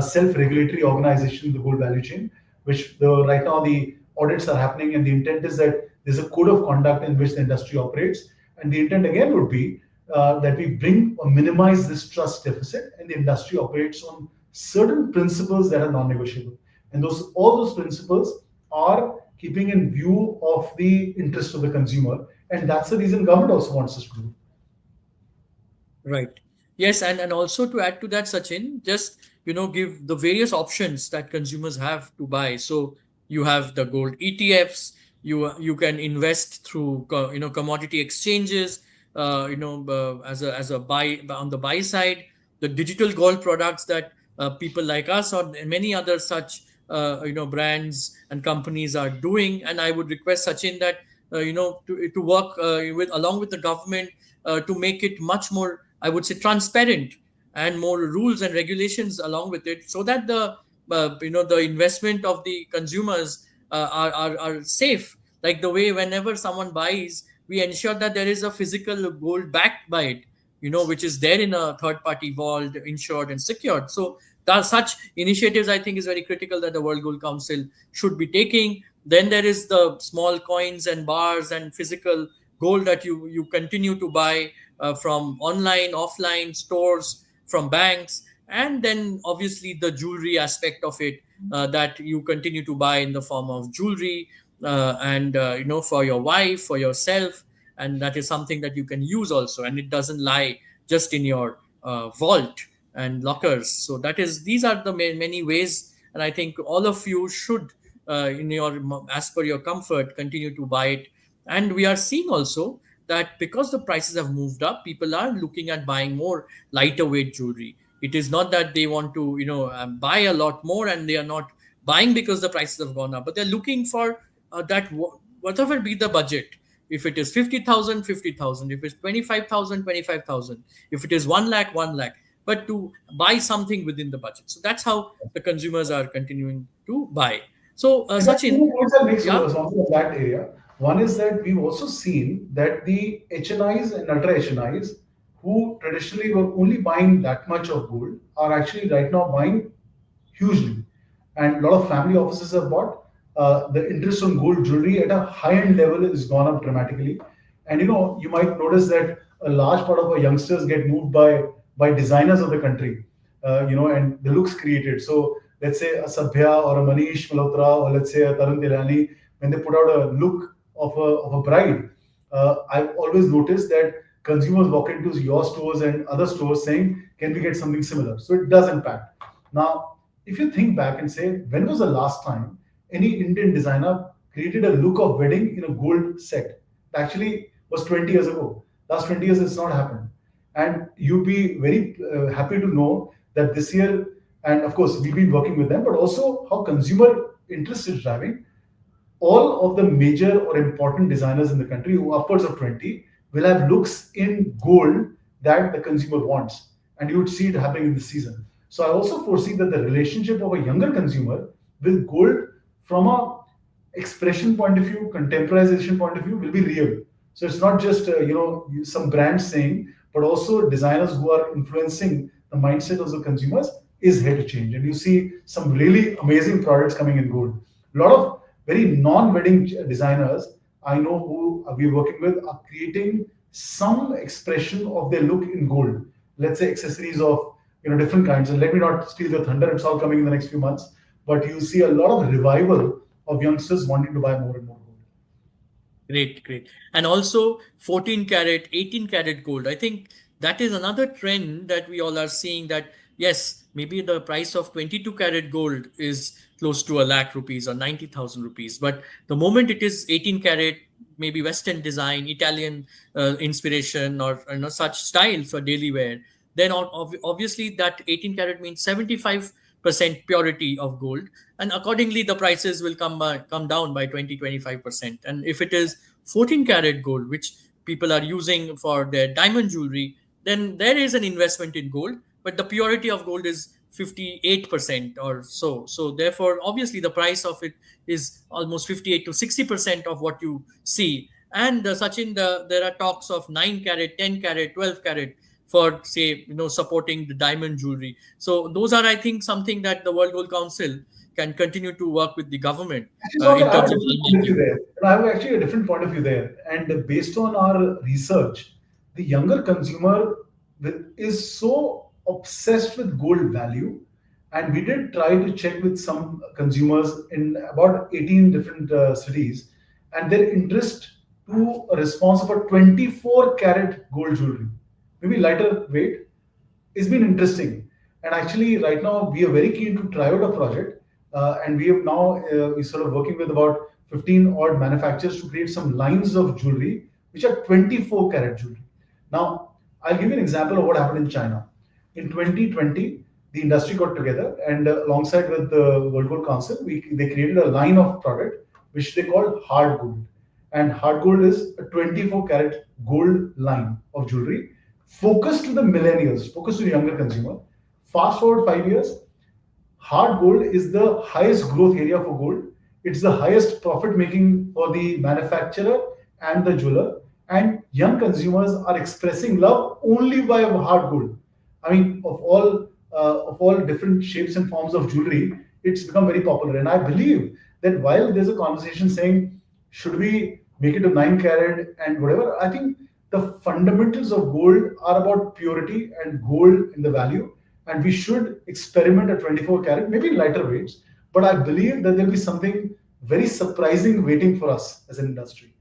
self-regulatory organization in the gold value chain, which right now the audits are happening, and the intent is that there's a code of conduct in which the industry operates, and the intent again would be that we bring or minimize this trust deficit, and the industry operates on certain principles that are non-negotiable, and those all those principles are keeping in view of the interest of the consumer, and that's the reason government also wants us to do. Right. Yes, and also to add to that, Sachin, just give the various options that consumers have to buy. So you have the gold ETFs. You can invest through commodity exchanges. As a buy on the buy side, the digital gold products that people like us or many other such brands and companies are doing. And I would request Sachin that to work with along with the government to make it much more, I would say, transparent, and more rules and regulations along with it, so that the investment of the consumers are safe. Like the way whenever someone buys, we ensure that there is a physical gold backed by it, which is there in a third party vault, insured and secured. So such initiatives, I think, is very critical that the World Gold Council should be taking. Then there is the small coins and bars and physical gold that you continue to buy from online, offline stores, from banks, and then obviously the jewelry aspect of it, that you continue to buy in the form of jewelry, and for your wife, for yourself, and that is something that you can use also, and it doesn't lie just in your vault and lockers. So these are the many ways, and I think all of you should, in your as per your comfort, continue to buy it. And we are seeing also that because the prices have moved up, people are looking at buying more lighter weight jewelry. It is not that they want to buy a lot more, and they are not buying because the prices have gone up, but they're looking for whatever be the budget. If it is 50,000, 50,000. If it's 25,000, 25,000. If it is 1 lakh, 1 lakh, but to buy something within the budget. So that's how the consumers are continuing to buy. So And there are Sachin, two points I'll make yeah. something in that area. One is that we've also seen that the HNIs and ultra HNIs, who traditionally were only buying that much of gold, are actually right now buying hugely. And a lot of family offices have bought. The interest on gold jewelry at a high-end level has gone up dramatically. And you might notice that a large part of our youngsters get moved by designers of the country, and the looks created. So let's say a Sabhya or a Manish Malhotra, or let's say a Tarun Tilani, when they put out a look of a bride, I've always noticed that consumers walk into your stores and other stores saying, "Can we get something similar?" So it does impact. Now, if you think back and say, when was the last time any Indian designer created a look of wedding in a gold set? It actually was 20 years ago. Last 20 years, it's not happened. And you'd be very happy to know that this year, and of course, we've been working with them, but also how consumer interest is driving. All of the major or important designers in the country, who upwards of 20, will have looks in gold that the consumer wants. And you would see it happening in this season. So I also foresee that the relationship of a younger consumer with gold, from a expression point of view, contemporization point of view, will be real. So it's not just some brands saying, but also designers who are influencing the mindset of the consumers is here to change. And you see some really amazing products coming in gold. A lot of very non-wedding designers I know who we're working with are creating some expression of their look in gold. Let's say accessories of different kinds. And let me not steal the thunder; it's all coming in the next few months. But you see a lot of revival of youngsters wanting to buy more and more gold. Great, great. And also 14 karat, 18 karat gold. I think that is another trend that we all are seeing, that yes, maybe the price of 22 karat gold is close to a lakh rupees or 90,000 rupees. But the moment it is 18 karat, maybe Western design, Italian inspiration, or such style for daily wear, then obviously that 18 karat means 75 percent purity of gold, and accordingly the prices will come down by 20-25%. And if it is 14 karat gold, which people are using for their diamond jewelry, then there is an investment in gold, but the purity of gold is 58% or so. So therefore, obviously, the price of it is almost 58 to 60% of what you see. And Sachin, there are talks of 9 carat, 10 carat, 12 carat for, say, supporting the diamond jewelry. So those are, I think, something that the World Gold Council can continue to work with the government Actually, so in I have a terms of different point of view unlocking. there. And I have actually a different point of view there. And based on our research, the younger consumer is so obsessed with gold value. And we did try to check with some consumers in about 18 different cities, and their interest to a response of a 24 karat gold jewelry, maybe lighter weight, it's been interesting. And actually, right now, we are very keen to try out a project. And we have now, we're sort of working with about 15 odd manufacturers to create some lines of jewelry, which are 24 karat jewelry. Now, I'll give you an example of what happened in China. In 2020, the industry got together, and alongside with the World Gold Council, they created a line of product which they called hard gold. And hard gold is a 24 karat gold line of jewelry focused to the millennials, focused to the younger consumer. Fast forward 5 years, hard gold is the highest growth area for gold. It's the highest profit making for the manufacturer and the jeweler. And young consumers are expressing love only by hard gold. I mean, of all different shapes and forms of jewelry, it's become very popular. And I believe that while there's a conversation saying, should we make it a 9 carat and whatever, I think the fundamentals of gold are about purity and gold in the value. And we should experiment at 24 karat, maybe lighter weights. But I believe that there'll be something very surprising waiting for us as an industry.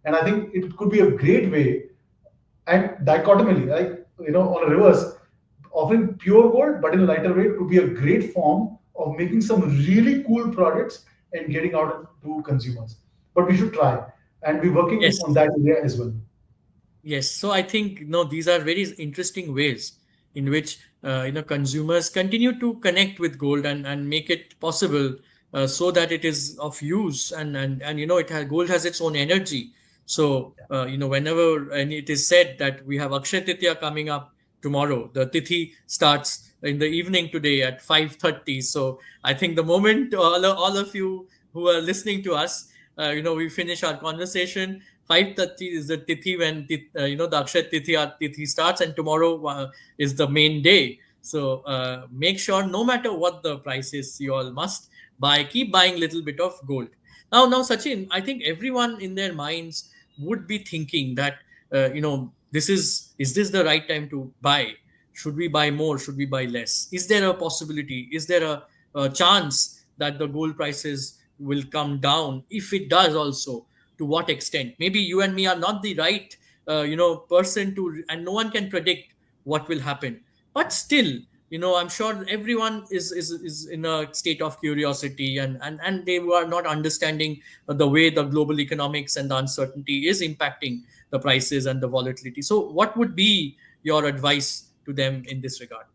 And I think it could be a great way, and dichotomically, like, on a reverse, offering pure gold but in a lighter weight could be a great form of making some really cool products and getting out to consumers. But we should try, and we're working on Yes. that area as well. Yes, so I think these are very interesting ways in which consumers continue to connect with gold and make it possible, so that it is of use, and gold has its own energy. So whenever, and it is said that we have Akshay Titiya coming up tomorrow. The tithi starts in the evening today at 5:30. So I think the moment all of you who are listening to us, we finish our conversation. 5:30 is the tithi when the Akshay Tithi starts, and tomorrow is the main day. So make sure, no matter what the price is, you all must keep buying little bit of gold. Now, Sachin, I think everyone in their minds would be thinking that is this the right time to buy? Should we buy more? Should we buy less? Is there a possibility? Is there a chance that the gold prices will come down? If it does, also, to what extent? Maybe you and me are not the right person to, and no one can predict what will happen. But still, I'm sure everyone is in a state of curiosity, and they are not understanding the way the global economics and the uncertainty is impacting the prices and the volatility. So what would be your advice to them in this regard?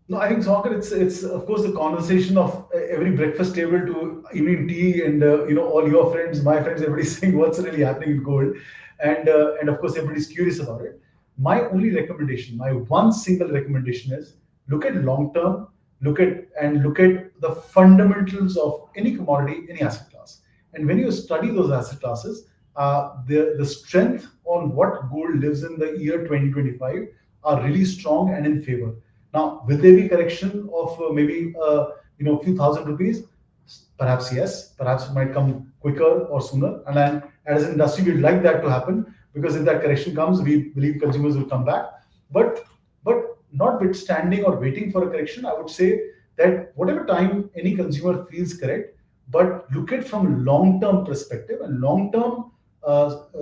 No, I think, Swankar, it's of course the conversation of every breakfast table to evening tea, and all your friends, my friends, everybody's saying what's really happening in gold, and of course everybody's curious about it. My only recommendation, my one single recommendation is look at long term, look at the fundamentals of any commodity, any asset class, and when you study those asset classes, the strength on what gold lives in the year 2025 are really strong and in favor. Now, will there be correction of maybe a few thousand rupees? Perhaps yes. Perhaps it might come quicker or sooner. And then, as an industry, we'd like that to happen, because if that correction comes, we believe consumers will come back. But notwithstanding or waiting for a correction, I would say that whatever time any consumer feels correct, but look at from long-term perspective, and long-term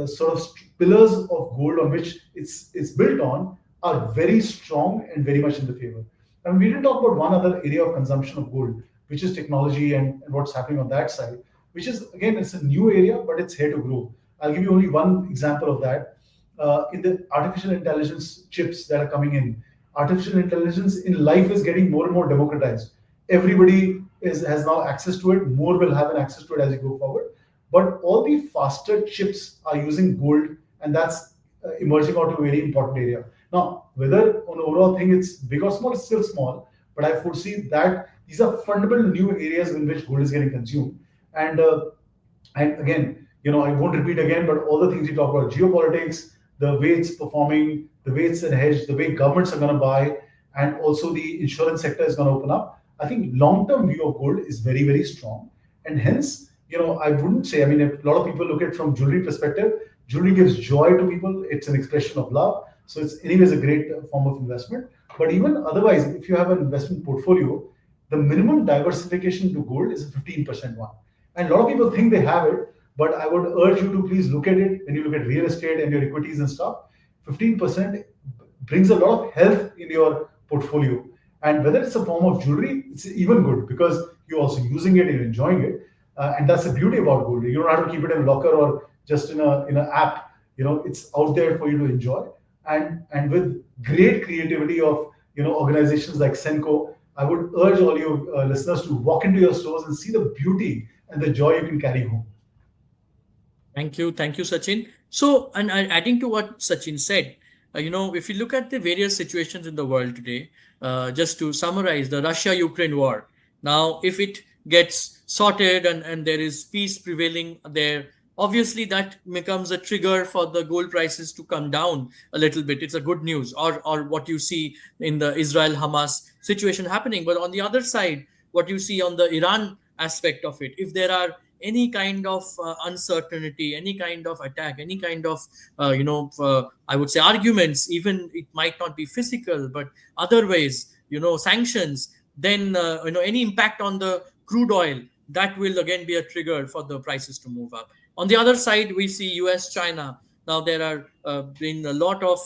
sort of pillars of gold on which it's built on are very strong and very much in the favor. And we didn't talk about one other area of consumption of gold, which is technology and what's happening on that side, which is, again, it's a new area, but it's here to grow. I'll give you only one example of that. In the artificial intelligence chips that are coming in, artificial intelligence in life is getting more and more democratized. everybody has now access to it. More will have an access to it as you go forward. But all the faster chips are using gold, and that's emerging out of a very important area. Now, whether on the overall thing it's big or small, it's still small, but I foresee that these are fundamental new areas in which gold is getting consumed. And and again, I won't repeat again, but all the things you talk about, geopolitics, the way it's performing, the way it's hedged, the way governments are going to buy, and also the insurance sector is going to open up. I think long-term view of gold is very, very strong, and hence, I wouldn't say. I mean, if a lot of people look at it from jewelry perspective, jewelry gives joy to people. It's an expression of love, so it's anyways a great form of investment. But even otherwise, if you have an investment portfolio, the minimum diversification to gold is a 15% one. And a lot of people think they have it, but I would urge you to please look at it when you look at real estate and your equities and stuff. 15% brings a lot of health in your portfolio. And whether it's a form of jewelry, it's even good because you're also using it, you're enjoying it. And that's the beauty about gold. You don't have to keep it in a locker or just in an app. It's out there for you to enjoy. And with great creativity of organizations like Senco, I would urge all you listeners to walk into your stores and see the beauty and the joy you can carry home. Thank you, Sachin. So, and adding to what Sachin said, if you look at the various situations in the world today, just to summarize the Russia-Ukraine war, now if it gets sorted and there is peace prevailing there, obviously that becomes a trigger for the gold prices to come down a little bit. It's a good news, or what you see in the Israel-Hamas situation happening. But on the other side, what you see on the Iran aspect of it, if there are any kind of uncertainty, any kind of attack, any kind of I would say arguments, even it might not be physical, but other ways, sanctions, then any impact on the crude oil, that will again be a trigger for the prices to move up. On the other side, we see US, China. Now there are been a lot of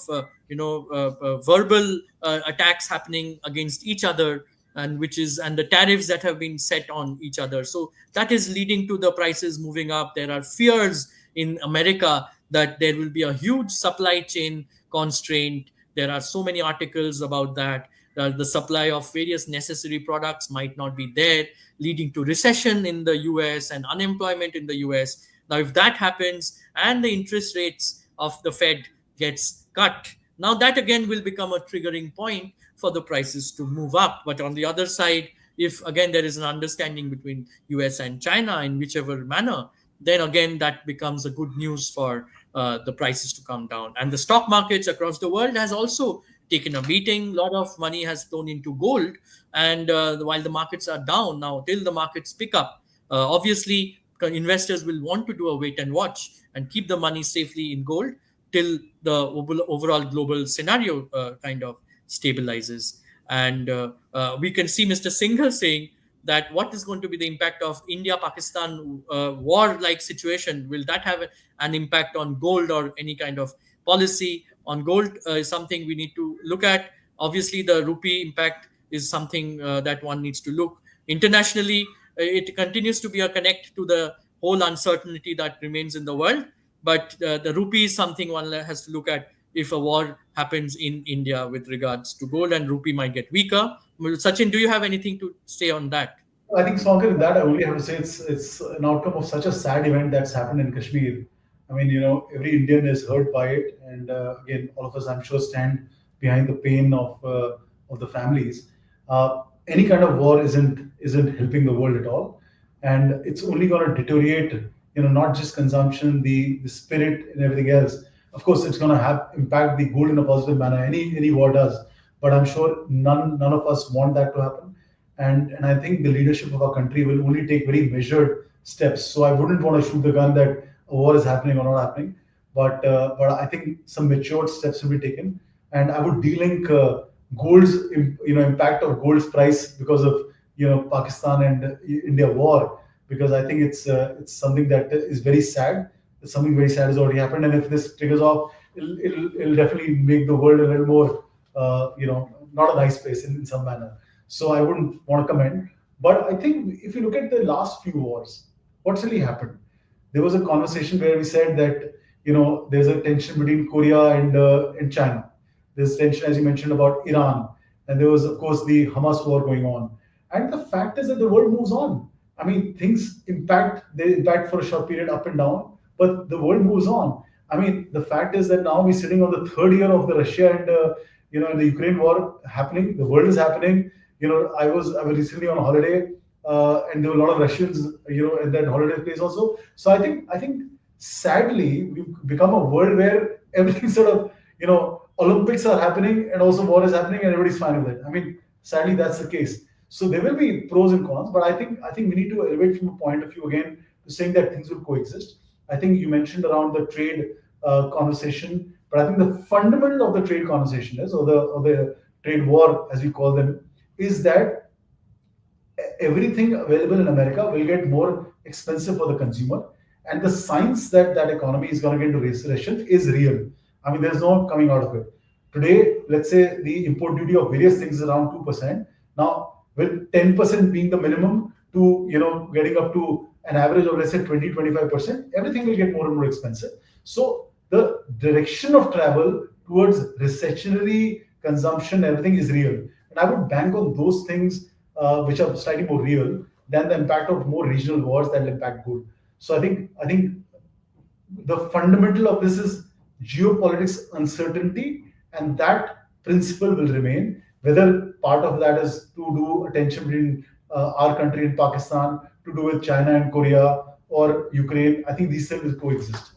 verbal attacks happening against each other, and the tariffs that have been set on each other. So that is leading to the prices moving up. There are fears in America that there will be a huge supply chain constraint. There are so many articles about that. The supply of various necessary products might not be there, leading to recession in the US and unemployment in the US. Now, if that happens and the interest rates of the Fed gets cut, now that again will become a triggering point for the prices to move up. But on the other side, if again there is an understanding between US and China in whichever manner, then again that becomes a good news for the prices to come down. And the stock markets across the world has also taken a beating. A lot of money has flown into gold, and while the markets are down now, till the markets pick up, obviously investors will want to do a wait and watch and keep the money safely in gold till the overall global scenario kind of stabilizes. And we can see Mr. Singhal saying that what is going to be the impact of India-Pakistan war-like situation? Will that have an impact on gold or any kind of policy on gold? Is something we need to look at. Obviously, the rupee impact is something that one needs to look internationally. It continues to be a connect to the whole uncertainty that remains in the world. But the rupee is something one has to look at if a war happens in India with regards to gold, and rupee might get weaker. Well, Sachin, do you have anything to say on that? I think, Swankar, in that I only have to say it's an outcome of such a sad event that's happened in Kashmir. I mean, every Indian is hurt by it, and again, all of us, I'm sure, stand behind the pain of the families. Any kind of war isn't helping the world at all, and it's only going to deteriorate. Not just consumption, the spirit, and everything else. Of course, it's going to have impact the gold in a positive manner. Any war does, but I'm sure none of us want that to happen. And I think the leadership of our country will only take very measured steps. So I wouldn't want to shoot the gun that a war is happening or not happening, but I think some matured steps will be taken, and I would de-link gold's impact or gold's price because of Pakistan and India war, because I think it's something that is very sad. Something very sad has already happened, and if this triggers off, it'll definitely make the world a little more not a nice place in some manner. So I wouldn't want to comment. But I think if you look at the last few wars, what's really happened? There was a conversation where we said that there's a tension between Korea and China. There's tension, as you mentioned, about Iran, and there was, of course, the Hamas war going on. And the fact is that the world moves on. I mean, things impact, they impact for a short period up and down, but the world moves on. I mean, the fact is that now we're sitting on the third year of the Russia and and the Ukraine war happening. The world is happening. I was recently on holiday, and there were a lot of Russians, in that holiday place also. So I think sadly we've become a world where everything sort of, Olympics are happening and also war is happening and everybody's fine with it. I mean, sadly that's the case. So there will be pros and cons, but I think we need to elevate from a point of view again to saying that things will coexist. I think you mentioned around the trade conversation, but I think the fundamental of the trade conversation is, or the trade war as we call them, is that everything available in America will get more expensive for the consumer. And the signs that that economy is going to get into recession is real. I mean, there's no coming out of it. Today, let's say the import duty of various things is around 2%. Now, with 10% being the minimum to, getting up to an average of, let's say, 20-25%, everything will get more and more expensive. So the direction of travel towards recessionary consumption, everything is real. And I would bank on those things which are slightly more real than the impact of more regional wars that will impact good. So I think the fundamental of this is geopolitics uncertainty, and that principle will remain. Whether part of that is to do attention between our country and Pakistan, to do with China and Korea or Ukraine, I think these things will coexist.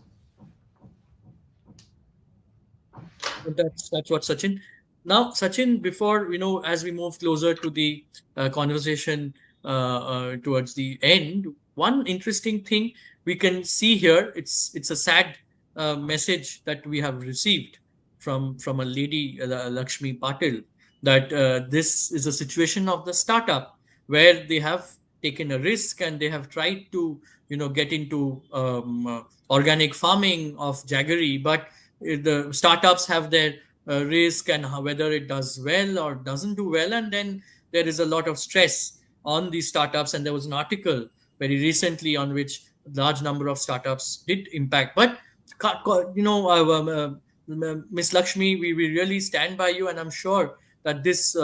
That's what, Sachin. Now, Sachin, before as we move closer to the conversation towards the end, one interesting thing we can see here, it's a sad message that we have received from a lady, Lakshmi Patil, that this is a situation of the startup where they have taken a risk and they have tried to get into organic farming of jaggery, but the startups have their risk and whether it does well or doesn't do well, and then there is a lot of stress on these startups. And there was an article very recently on which large number of startups did impact. But Miss Lakshmi, we really stand by you, and I'm sure that this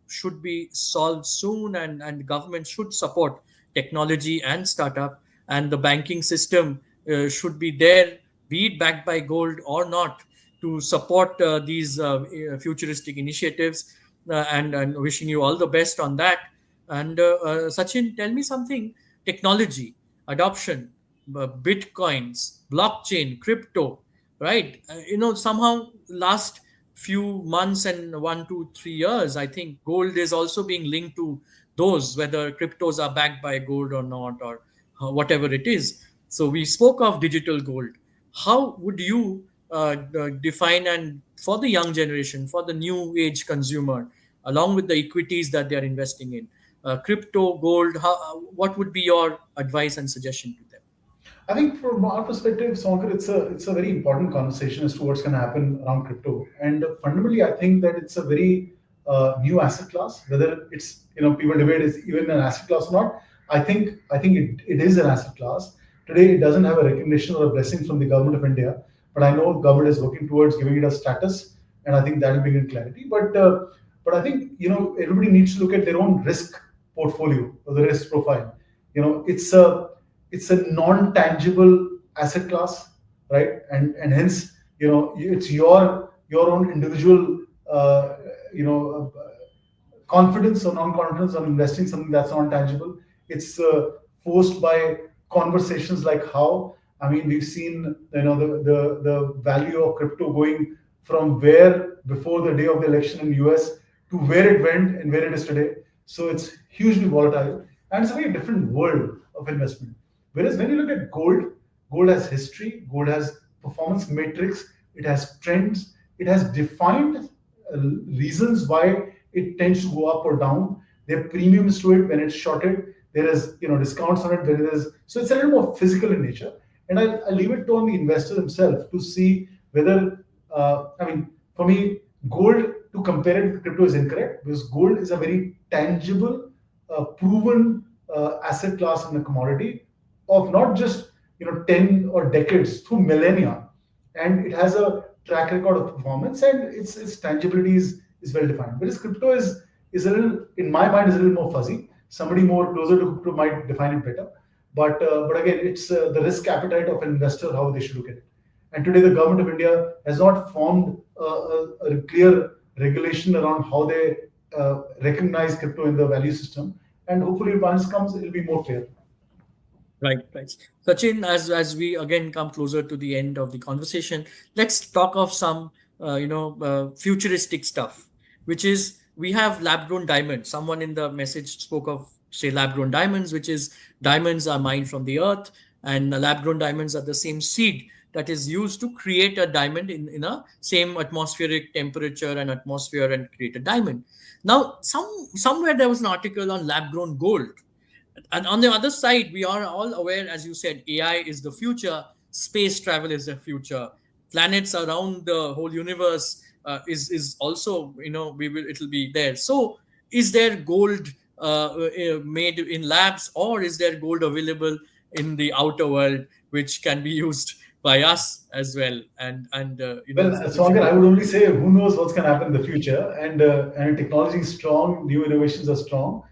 should be solved soon, and government should support technology and startup, and the banking system should be there, be it backed by gold or not, to support these futuristic initiatives. And wishing you all the best on that. And Sachin, tell me something: technology adoption, bitcoins, blockchain, crypto, right? Somehow last few months and 1 to 3 years, I think gold is also being linked to those, whether cryptos are backed by gold or not, or whatever it is. So we spoke of digital gold. How would you define, and for the young generation, for the new age consumer, along with the equities that they are investing in, crypto, gold, what would be your advice and suggestion to them? I think from our perspective, Sonkar, it's a very important conversation as to what's going to happen around crypto. And fundamentally, I think that it's a very new asset class. Whether it's, people debate is even an asset class or not. I think it is an asset class. Today, it doesn't have a recognition or a blessing from the government of India, but I know government is working towards giving it a status, and I think that will bring in clarity. But I think, everybody needs to look at their own risk portfolio or the risk profile. It's a non-tangible asset class, right? And hence, it's your own individual, confidence or non-confidence on investing something that's non-tangible. It's forced by conversations like how, I mean, we've seen, the value of crypto going from where before the day of the election in US to where it went and where it is today. So it's hugely volatile, and it's a very different world of investment. Whereas when you look at gold, gold has history, gold has performance matrix, it has trends, it has defined reasons why it tends to go up or down. There are premiums to it when it's shorted. There is, discounts on it when it is. So it's a little more physical in nature. And I leave it to on the investor himself to see whether, I mean, for me, gold to compare it with crypto is incorrect, because gold is a very tangible, proven asset class in the commodity of not just 10 or decades, through millennia, and it has a track record of performance, and its tangibility is well defined. Whereas crypto is a little, in my mind, is a little more fuzzy. Somebody more closer to crypto might define it better. But again, it's the risk appetite of an investor how they should look at it. And today, the government of India has not formed a clear regulation around how they recognize crypto in the value system. And hopefully, once comes, it'll be more clear. Right, right. Sachin, as we again come closer to the end of the conversation, let's talk of some futuristic stuff, which is we have lab grown diamonds. Someone in the message spoke of say lab grown diamonds, which is diamonds are mined from the earth, and lab grown diamonds are the same seed that is used to create a diamond in a same atmospheric temperature and atmosphere and create a diamond. Now, somewhere there was an article on lab grown gold, and on the other side, we are all aware, as you said, AI is the future, space travel is the future, planets around the whole universe is also, we will it'll be there. So, is there gold made in labs, or is there gold available in the outer world, which can be used by us as well? Well, If you Swankar, I would only say who knows what's going to happen in the future, and technology is strong, new innovations are strong.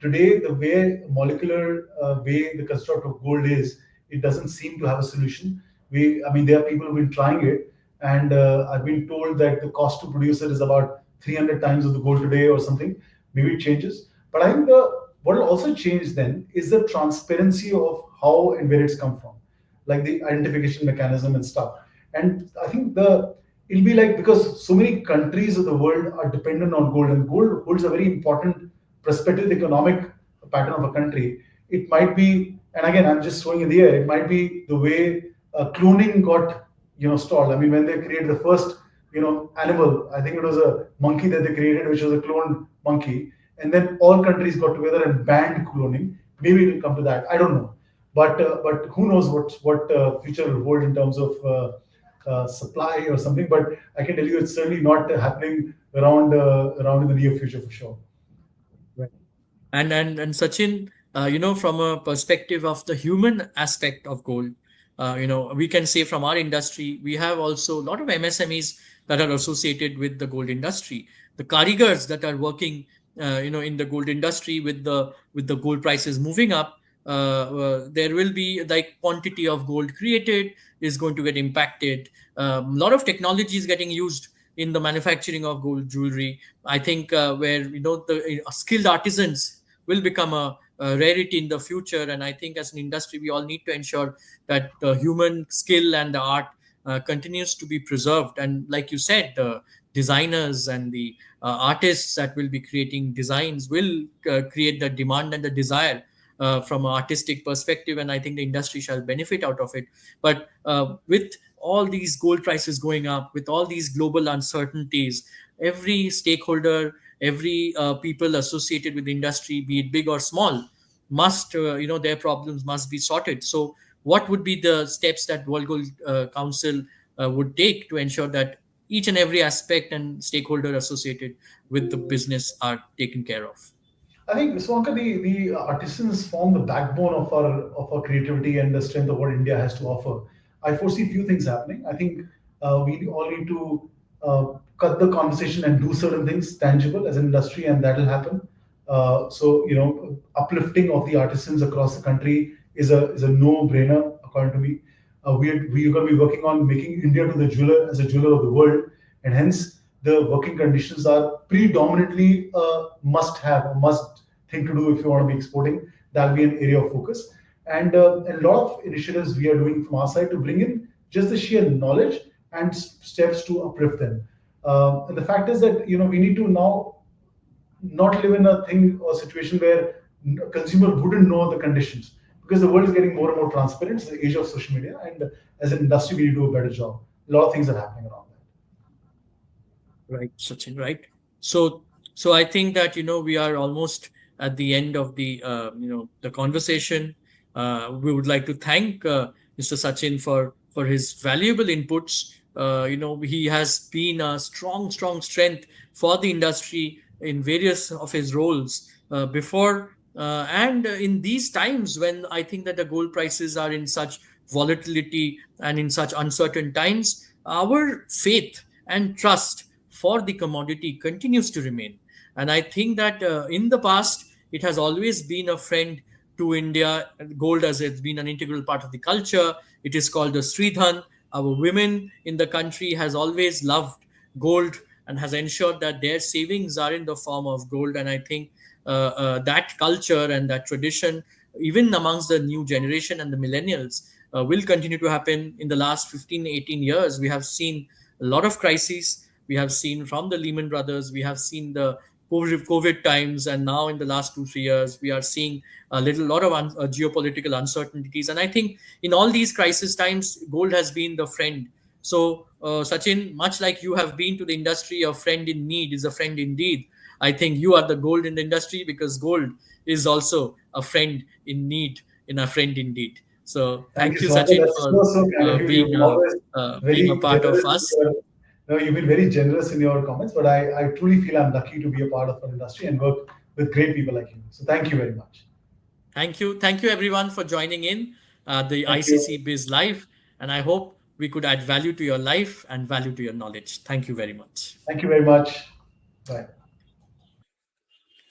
Today, the way molecular way the construct of gold is, it doesn't seem to have a solution. I mean, there are people who've been trying it, and I've been told that the cost to produce it is about 300 times of the gold today or something. Maybe it changes, but I think the what will also change then is the transparency of how and where it's come from, like the identification mechanism and stuff. And I think it'll be like, because so many countries of the world are dependent on gold, and gold holds a very important prospective economic pattern of a country. It might be, and again, I'm just throwing in the air, it might be the way cloning got stalled. I mean, when they created the first animal, I think it was a monkey that they created, which was a cloned monkey, and then all countries got together and banned cloning. Maybe it will come to that. I don't know, but who knows what future will hold in terms of supply or something. But I can tell you, it's certainly not happening around in the near future for sure. Right. And Sachin, from a perspective of the human aspect of gold, we can say from our industry, we have also a lot of MSMEs that are associated with the gold industry. The karigars that are working, in the gold industry with the gold prices moving up, there will be like quantity of gold created is going to get impacted. A lot of technology is getting used in the manufacturing of gold jewelry. I think where the skilled artisans will become a rarity in the future, and I think as an industry we all need to ensure that the human skill and the art continues to be preserved. And like you said, the designers and the artists that will be creating designs will create the demand and the desire from an artistic perspective, and I think the industry shall benefit out of it. But with all these gold prices going up, with all these global uncertainties, every stakeholder, every people associated with the industry, be it big or small, must their problems must be sorted. So what would be the steps that World Gold Council would take to ensure that each and every aspect and stakeholder associated with the business are taken care of? I think, Swankar, the artisans form the backbone of our creativity and the strength of what India has to offer. I foresee a few things happening. I think we all need to cut the conversation and do certain things tangible as an industry, and that will happen. So uplifting of the artisans across the country is a no-brainer according to me. We're going to be working on making India to the jeweler as a jeweler of the world, and hence the working conditions are predominantly a must-have, a must thing to do if you want to be exporting. That'll be an area of focus, and a lot of initiatives we are doing from our side to bring in just the sheer knowledge and steps to uplift them. And the fact is that we need to now not live in a thing or situation where a consumer wouldn't know the conditions, because the world is getting more and more transparent. It's the age of social media, and as an industry, we need to do a better job. A lot of things are happening around that. Right, Sachin, right. So I think that we are almost at the end of the conversation. We would like to thank Mr. Sachin for his valuable inputs. He has been a strong strength for the industry in various of his roles before, and in these times when I think that the gold prices are in such volatility and in such uncertain times, our faith and trust for the commodity continues to remain. And I think that in the past, it has always been a friend to India. Gold has it's been an integral part of the culture. It is called the Sridhan. Our women in the country has always loved gold and has ensured that their savings are in the form of gold. And I think that culture and that tradition, even amongst the new generation and the millennials, will continue to happen. In the last 15, 18 years, we have seen a lot of crises. We have seen from the Lehman Brothers, we have seen the COVID times, and now in the last 2, 3 years, we are seeing a lot of geopolitical uncertainties. And I think in all these crisis times, gold has been the friend. So, Sachin, much like you have been to the industry, a friend in need is a friend indeed. I think you are the gold in the industry, because gold is also a friend in need, in a friend indeed. So, Thank you, thank you, Suvankar. Sachin, That's for so kind of you. You've been always being a very part of generous. us. No, you've been very generous in your comments, but I truly feel I'm lucky to be a part of our industry and work with great people like you. So thank you very much. Thank you. Thank you, everyone, for joining in the Thank ICC you. Biz Live. And I hope we could add value to your life and value to your knowledge. Thank you very much. Thank you very much. Bye.